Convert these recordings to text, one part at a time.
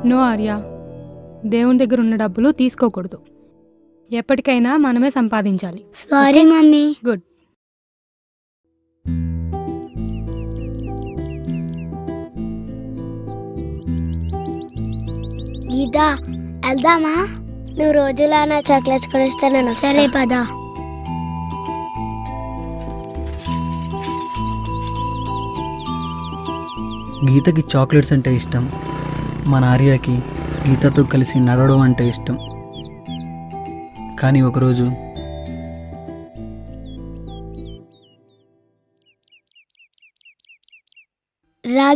No Arya, దేవుని దగ్గర ఉన్న డబ్బులు తీసుకోకూడదు. ఎప్పటికైనా మనమే సంపాదించాలి. Sorry mummy. గుడ్. గీత వెళ్దామా? నువ్వు రోజులా నా చాక్లెట్స్ కొనిస్తే నేను. సరే పద. గీతకి చాక్లెట్స్ అంటే ఇష్టం. మన ఆర్యకి గీతతో కలిసి నడవడం అంటే ఇష్టం. కానీ ఒకరోజు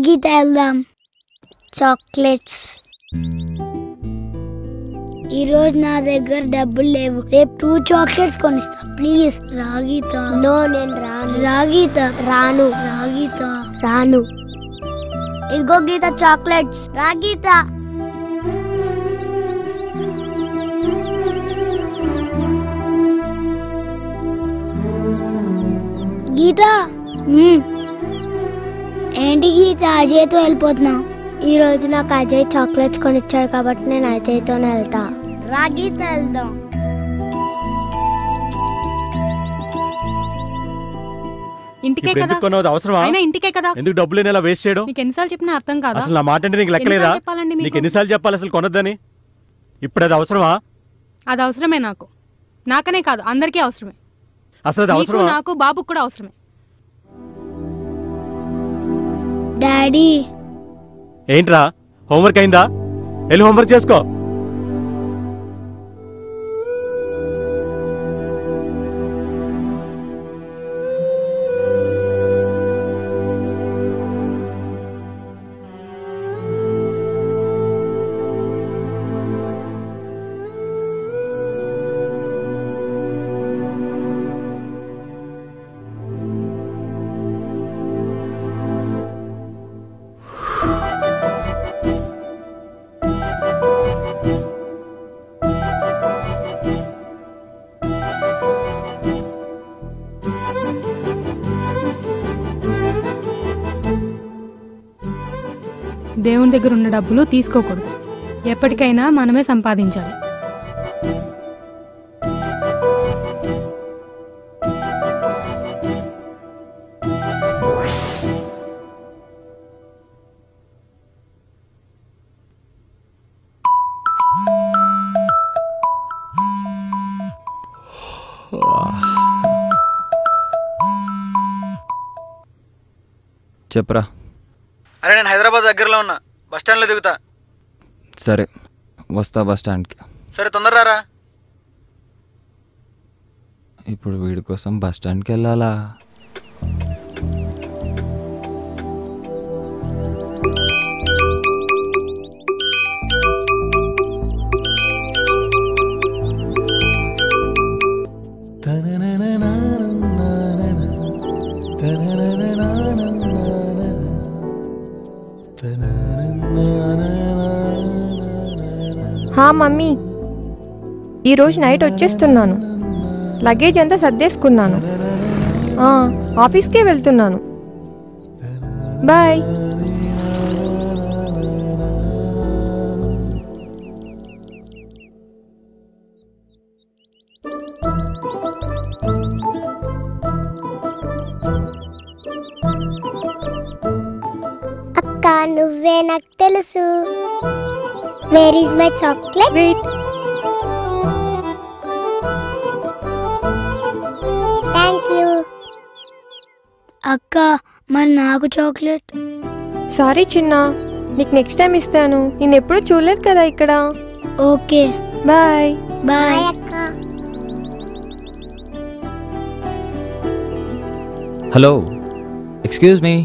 గీత వెళ్దాం. చాక్లెట్స్. ఈరోజు నా దగ్గర డబ్బులు లేవు. రేపు 2 చాక్లెట్స్ కొనిస్తా ప్లీజ్. గీత. నో, నేను రాను. గీత. రాను. గీత. రాను. ఇదిగో గీత చాక్లెట్స్. గీత. గీత. ఏంటి గీత అజయ్తో వెళ్ళిపోతున్నావు? ఈ రోజు నాకు అజయ్ చాక్లెట్స్ కొనిచ్చాడు కాబట్టి నేను అజయ్తోనే వెళ్తా. గీత వెళ్దాం. ఇంటికే కదా. అవసరమా? ఇంటికే కదా. ఎందుకు డబ్బులు ఇలా వేస్ట్ చేయడం? నీకు ఎన్నిసార్లు చెప్పినా అర్థం కాదా? అసలు నా మాట అంటే నీకు లెక్కలేదా? నీకు ఎన్నిసార్లు చెప్పాలి అసలు కొనొద్దని? ఇప్పుడు అది అవసరమా? అది అవసరమే. నాకనే కాదు, అందరికీ అవసరమే. అసలు అది అవసరమా? నాకు బాబుకు కూడా అవసరమే. డాడీ. ఏంట్రా, హోంవర్క్ అయిందా? వెళ్ళి హోంవర్క్ చేసుకో. దేవుని దగ్గర ఉన్న డబ్బులు తీసుకోకూడదు. ఎప్పటికైనా మనమే సంపాదించాలి. చెప్పరా. అరే నేను హైదరాబాద్ దగ్గరలో ఉన్నా, బస్టాండ్లో దిగుతా. సరే వస్తా బస్టాండ్కి. సరే తొందరరా. ఇప్పుడు వీడి కోసం బస్టాండ్కి వెళ్ళాలా? హా మమ్మీ, ఈరోజు నైట్ వచ్చేస్తున్నాను. లగేజ్ అంతా సర్దేసుకున్నాను. ఆఫీస్కే వెళ్తున్నాను. బాయ్. అక్క, నువ్వే నాకు తెలుసు. Where is my chocolate? Wait. Thank you. అక్క, మరి నాకు చాక్లెట్. సారీ చిన్న, నీకు నెక్స్ట్ టైం ఇస్తాను. నేను ఎప్పుడూ చూడలేదు కదా ఇక్కడ. Okay bye. బాయ్ అక్క. Hello, excuse me.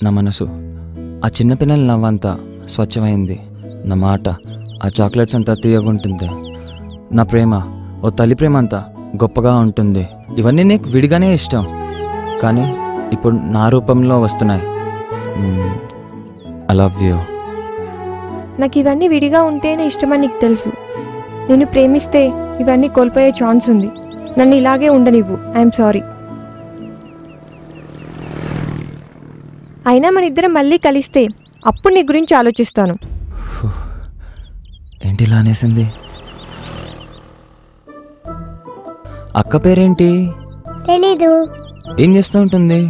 నా మనసు ఆ చిన్నపిల్లల నవ్వంతా స్వచ్ఛమైంది. నా మాట ఆ చాక్లెట్స్ అంతా తీయగుంటుంది. నా ప్రేమ ఓ తల్లి ప్రేమ అంతా గొప్పగా ఉంటుంది. ఇవన్నీ నీకు విడిగానే ఇష్టం, కానీ ఇప్పుడు నా రూపంలో వస్తున్నాయి. I love you. నాకు ఇవన్నీ విడిగా ఉంటేనే ఇష్టమని నీకు తెలుసు. నేను ప్రేమిస్తే ఇవన్నీ కోల్పోయే ఛాన్స్ ఉంది. నన్ను ఇలాగే ఉండనివ్వు. I'm sorry. అయినా మన ఇద్దరం మళ్ళీ కలిస్తే అప్పుడు నీ గురించి ఆలోచిస్తాను. ఏంటి ఇలా అనేసింది? అక్క పేరేంటి? తెలీదు. ఏం చేస్తూ ఉంటుంది?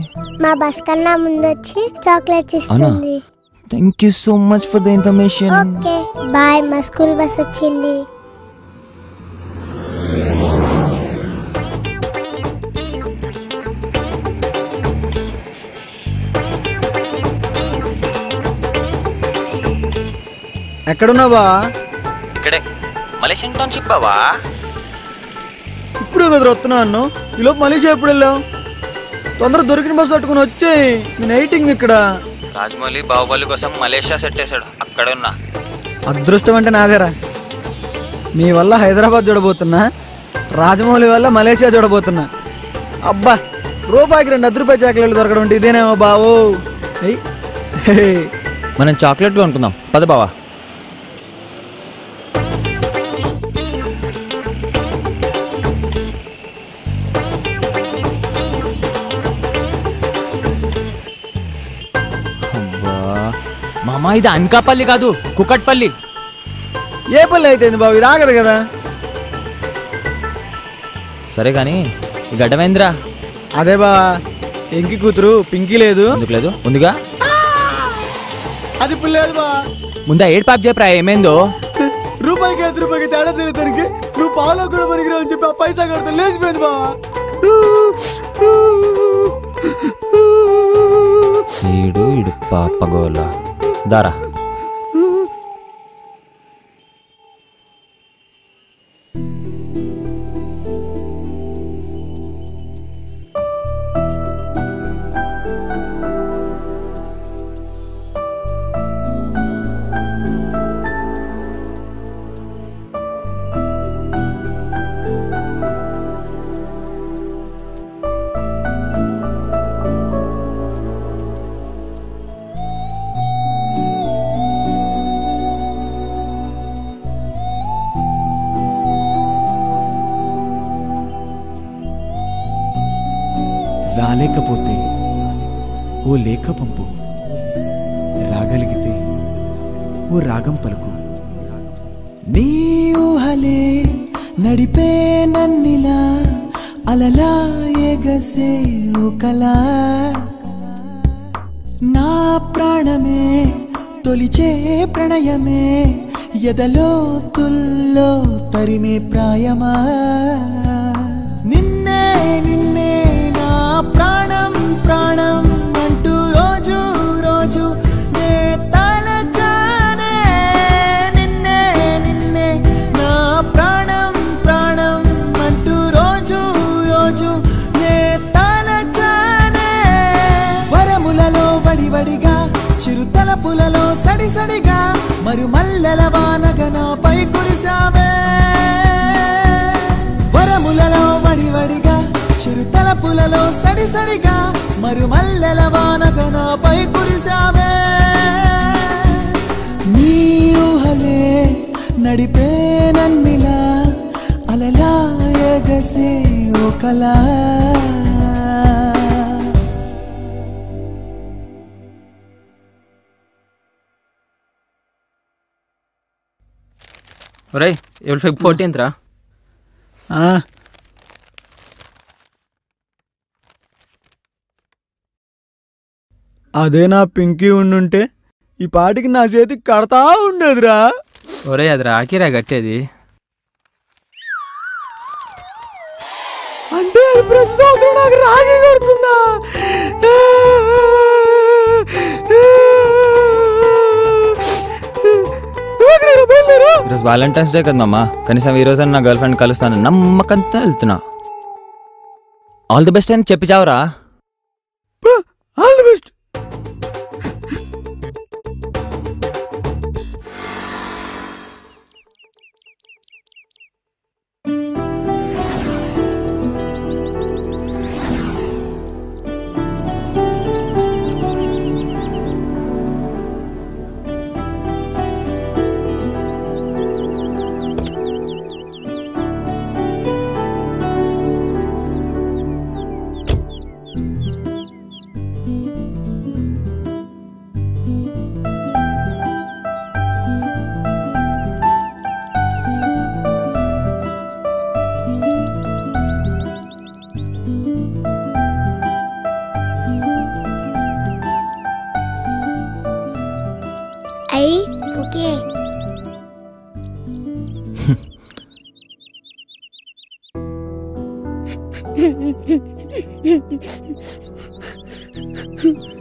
మా బస్ కన్నా ముందు వచ్చి చాక్లెట్స్ ఇస్తుంది. Thank you so much for the information. Okay bye. మా స్కూల్ బస్ వచ్చింది. ఎక్కడున్నావా? ఇక్కడే మలేషియన్ టౌన్షిప్ బావా. ఇప్పుడు కదా వస్తున్నా అన్ను. ఈలోపు మలేషియా ఎప్పుడు వెళ్ళావు? తొందర దొరికిన బస్సు పట్టుకుని వచ్చేయి. నేను ఎయిటింగ్ ఇక్కడ. రాజమౌళి బాహుబలి కోసం మలేషియా సెట్ వేసాడు, అక్కడే ఉన్నా. అదృష్టం అంటే నాదేరా. మీ వల్ల హైదరాబాద్ చూడబోతున్నా, రాజమౌళి వల్ల మలేషియా చూడబోతున్నా. అబ్బా, రూపాయికి 2 10 రూపాయల చాక్లెట్లు దొరకడం అంటే ఇదేనేమో బావు. మనం చాక్లెట్ కొనుక్కుందాం పద బావా. మామా ఇది అనకాపల్లి కాదు, కుకట్పల్లి. ఏ పల్లి అయితే బాబు, ఇది ఆగదు కదా. సరే కానీ ఈ గడ్డమేంద్రా? అదే బా, ఎంకి కూతురు పింకీ లేదు. ఎందుకు లేదు? ఉందిగా. అది ఇప్పుడు లేదు బా. ముందా ఏడు పాప చెప్పరా ఏమైందో? రూపాయికి 5 రూపాయలకి తేడా తెలియదానికి నువ్వు పాలో కూడా పనికిరావు అని చెప్పి ఆ పైసా కడతా లేచిపోయింది బా. ఈడు ఇడు పాపగోలా దారా. రాలేకపోతే ఓ లేఖ పంపు, రాగలిగితే ఓ రాగం పలుకు. నీ ఊహలే నడిపే నన్నిలా అలలా ఎగసే ఓ కళ. నా ప్రాణమే తొలిచే ప్రణయమే ఎదలో తుల్లో తరిమే ప్రాయమా. నిన్నే నిన్నే నా ప్రాణం ప్రాణం అంటూ రోజు రోజు నే తలచానే. నిన్నే నిన్నే నా ప్రాణం ప్రాణం అంటూ రోజు రోజు నే తలచానే. వరములలో వడివడిగా చిరుతలపులలో సడిసడిగా మరుమల్లెల వానగా నాపై కురిసావే. వరములలో వడివడిగా చిరుతలపులలో సడిసడిగా మరుమల్లెల వానగా నాపై కురిసావే. నీ ఊహలే నడిపే నన్నిలా అలలా ఎగసే ఓ కళ. ఒరేయ్ ఎవరు Feb 14th రా? అదే నా పింకీ ఉండుంటే ఈ పాటికి నా చేతికి కడతా ఉండేదిరా. ఒరే అది రాకిరా కట్టేది. అంటే ప్రతి సంవత్సరం నాకు రాఖీ కడుతుందా? ఈరోజు వ్యాలంటైన్స్ డే కదా మామ, కనీసం ఈ రోజు నా గర్ల్ ఫ్రెండ్ కలుస్తాను నమ్మకంతో వెళ్తున్నా. ఆల్ ది బెస్ట్ అని చెప్పి చావురా. All the best.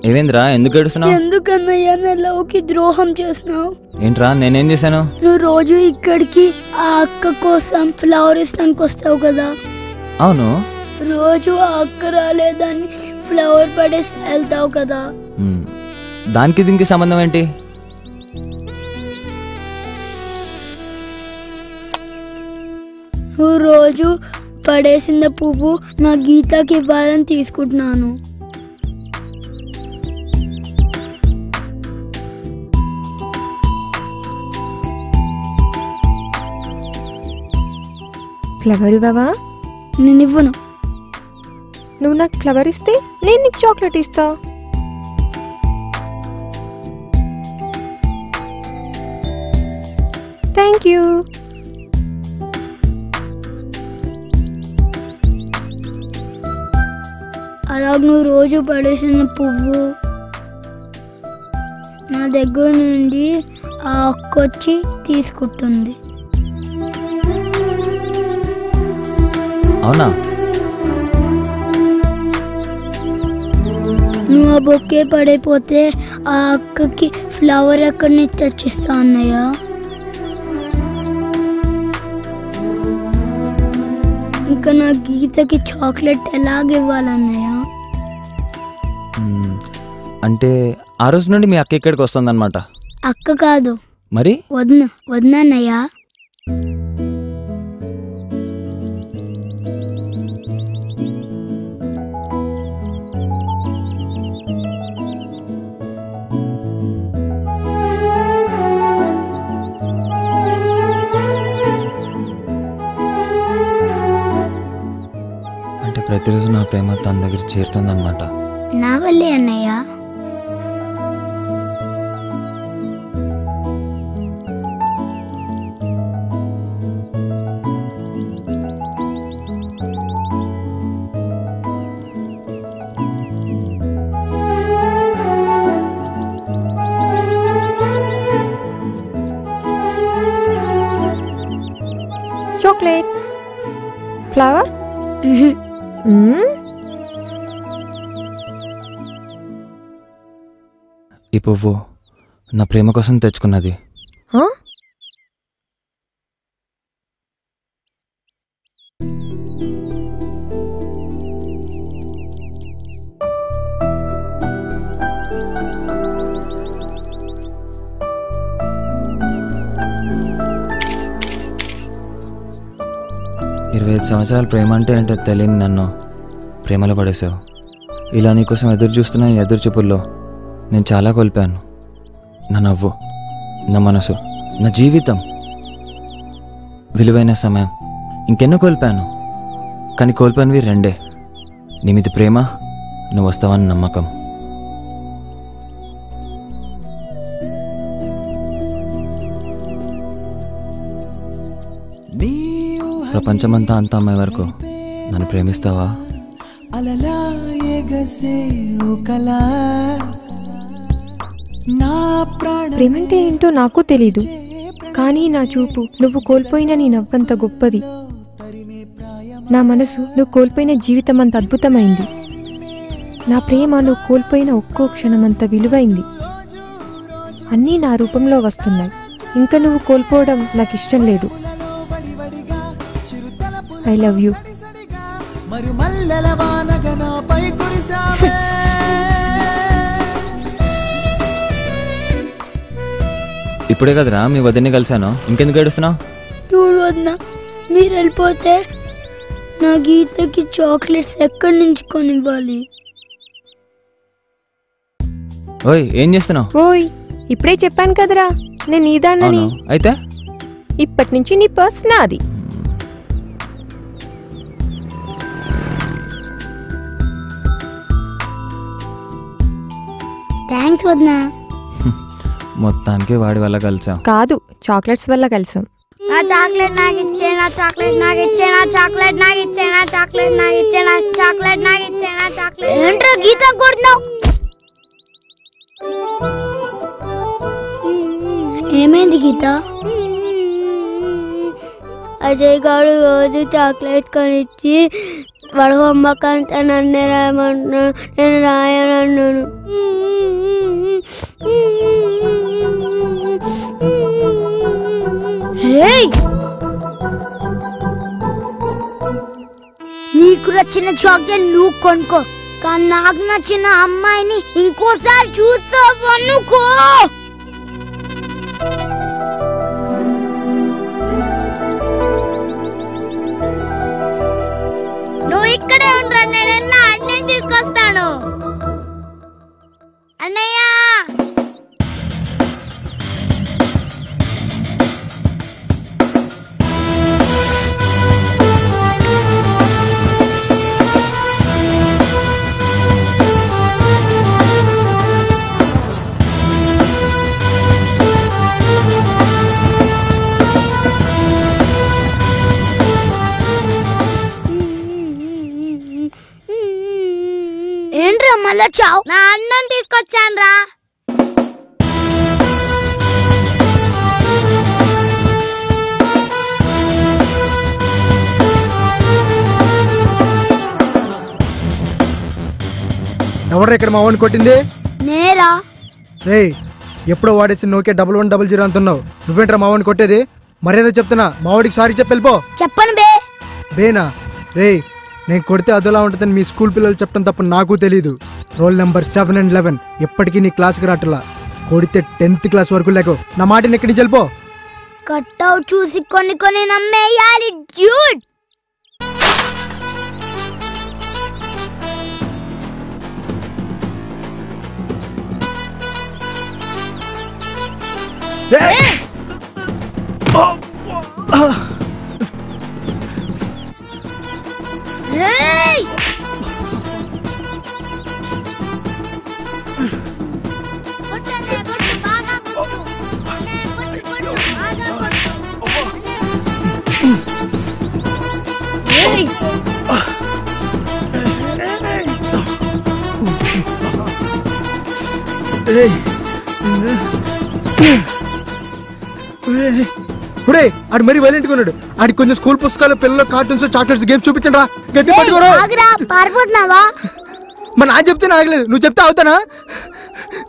ఏవేంద్రా ఎందుకు ఏడుస్తున్నావు? ఎందుకన్నయ్యా నా లవ్కి ద్రోహం చేస్తున్నావు? ఏంట్రా నేనేం చేశాను? నువ్వు రోజు ఇక్కడికి ఆ అక్క కోసం ఫ్లవర్ ఇస్తానికి వస్తావు కదా. అవును. రోజు ఆ అక్క రాలేదని ఫ్లవర్ పడేసి వెళ్తావు కదా. దానికి దీనికి సంబంధం ఏంటి? నువ్వు రోజు పడేసిన పువ్వు నా గీతకి ఇవ్వాలని తీసుకుంటున్నాను. ఫ్లవర్ ఇవ్వవా? నేను ఇవ్వను. నువ్వు నాకు ఫ్లవర్ ఇస్తే నేను నీకు చాక్లెట్ ఇస్తా. Thank you. అలాగ నువ్వు రోజు పడేసిన పువ్వు నా దగ్గర నుండి ఆ అక్క వచ్చి తీసుకుంటుంది. అవునా? నువ్వు ఆ బొక్కే పడిపోతే ఆ అక్కకి ఫ్లవర్ ఎక్కడి నుంచి తెచ్చిస్తా అన్నయ్య? ఇంకా నా గీతకి చాక్లెట్ ఎలాగివ్వాలన్నయ్య? అంటే ఆ రోజు నుండి మీ అక్క ఇక్కడికి వస్తుందన్నమాట. అక్క కాదు మరి వదిన అన్నయ్య. అంటే ప్రతిరోజు నా ప్రేమ తన దగ్గర చేరుతుందన్నమాట. నా వల్లే అన్నయ్య. Chocolate, flower. ఈ పువ్వు నా ప్రేమ కోసం తెచ్చుకున్నది. ఇరవై 25 సంవత్సరాల ప్రేమ అంటే ఏంటో తెలియని నన్ను ప్రేమలో పడేసావు. ఇలా నీకోసం ఎదురు చూస్తున్న ఎదురు చూపుల్లో నేను చాలా కోల్పోయాను. నా నవ్వు, నా మనసు, నా జీవితం, విలువైన సమయం ఇంకెన్నో కోల్పోయాను. కానీ కోల్పోయినవి రెండే: నీ మీద ప్రేమ, నువ్వు వస్తావని నమ్మకం. ప్రపంచమంతా అంతా అమ్మాయి వరకు నన్ను ప్రేమిస్తావా? ప్రేమంటే ఏంటో నాకు తెలీదు, కానీ నా చూపు నువ్వు కోల్పోయిన నీ నవ్వంత గొప్పది. నా మనసు నువ్వు కోల్పోయిన జీవితం అంత అద్భుతమైంది. నా ప్రేమ నువ్వు కోల్పోయిన ఒక్కో క్షణమంత విలువైంది. అన్నీ నా రూపంలో వస్తున్నాయి. ఇంకా నువ్వు కోల్పోవడం నాకు ఇష్టం లేదు. I love you. ఇప్పుడే కదరా మీ వదిన్ని కలిశాను, ఇంకెందుకు ఏడుస్తున్నావు? చూడు వదిన, మీరు వెళ్ళిపోతే నా గీతకి చాక్లెట్స్ ఎక్కడి నుంచి కొనివ్వాలి? ఓయ్ ఏం చేస్తున్నావు? ఓయ్ ఇప్పుడే చెప్పాను కదరా నేను నీ దాన్నని. అయితే ఇప్పటి నుంచి నీ పర్స్ నాది. థ్యాంక్స్ వదినా. మొత్తానికి వాడి వల్ల కలిసాం కాదు, చాక్లెట్స్ వల్ల కలిసాం. నా చాక్లెట్ నాకు ఇచ్చే, నా చాక్లెట్ నాకు ఇచ్చే, నా చాక్లెట్ నాకు ఇచ్చే, నా చాక్లెట్ నాకు ఇచ్చే, నా చాక్లెట్ నాకు ఇచ్చే, నా చాక్లెట్. ఏంట్రా గీత కొడుతున్నావు? ఏమైంది గీత? అజయ్ గారు రోజు చాక్లెట్ కొనిచ్చి వాడు హోంవర్క్ అంతా నన్నే రాయమంటున్నాను, నేను రాయనన్నాను. నీకు నచ్చిన చాక్లెట్ నువ్వు కొనుక్కో, కానీ నాకు నచ్చిన అమ్మాయిని ఇంకోసారి చూస్తావు అనుకో. నువ్వు ఇక్కడే ఉండరా, నేను వెళ్ళా అన్నయ్య తీసుకొస్తాను. అన్నయ్య ఏంట్రా మళ్ళా చావు? నా అన్నం తీసుకొచ్చాను రా. ఎవరు ఇక్కడ మా వాడిని కొట్టింది? నేరా. రే ఎప్పుడో వాడేసి నోకే 1100 అంటున్నావు, నువ్వేంట్రా మా వాడిని కొట్టేది? మరేదో చెప్తున్నా, మా వాడికి సారీ చెప్పి వెళ్ళిపో. చెప్పను బే. బేనా? రే నేను కొడితే అదోలా ఉంటుందని మీ స్కూల్ పిల్లలు చెప్పడం తప్ప నాకు తెలీదు. రోల్ నెంబర్ 7 and 11 ఎప్పటికీ నీ క్లాస్కి రాటలా. కొడితే 10th క్లాస్ వరకు లేకో. నా మాటని ఎక్కడి నుంచి వెళ్ళిపో. కట్టావు చూసి కొన్ని కొన్ని నమ్మేయాలి డ్యూడ్. ఆడు మరీ వైలెంట్ గా ఉన్నాడు. ఆడికి కొంచెం స్కూల్ పుస్తకాలు, పిల్లలు, కార్టూన్స్, చాక్లెట్స్, గేమ్స్ చూపించండి రా. గట్టి పట్టుకోరా. పారిపోతున్నావా? మరి నా చెప్తే ఆగలేదు, నువ్వు చెప్తే అవుతానా?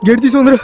గేట్ తీసుకుందరు.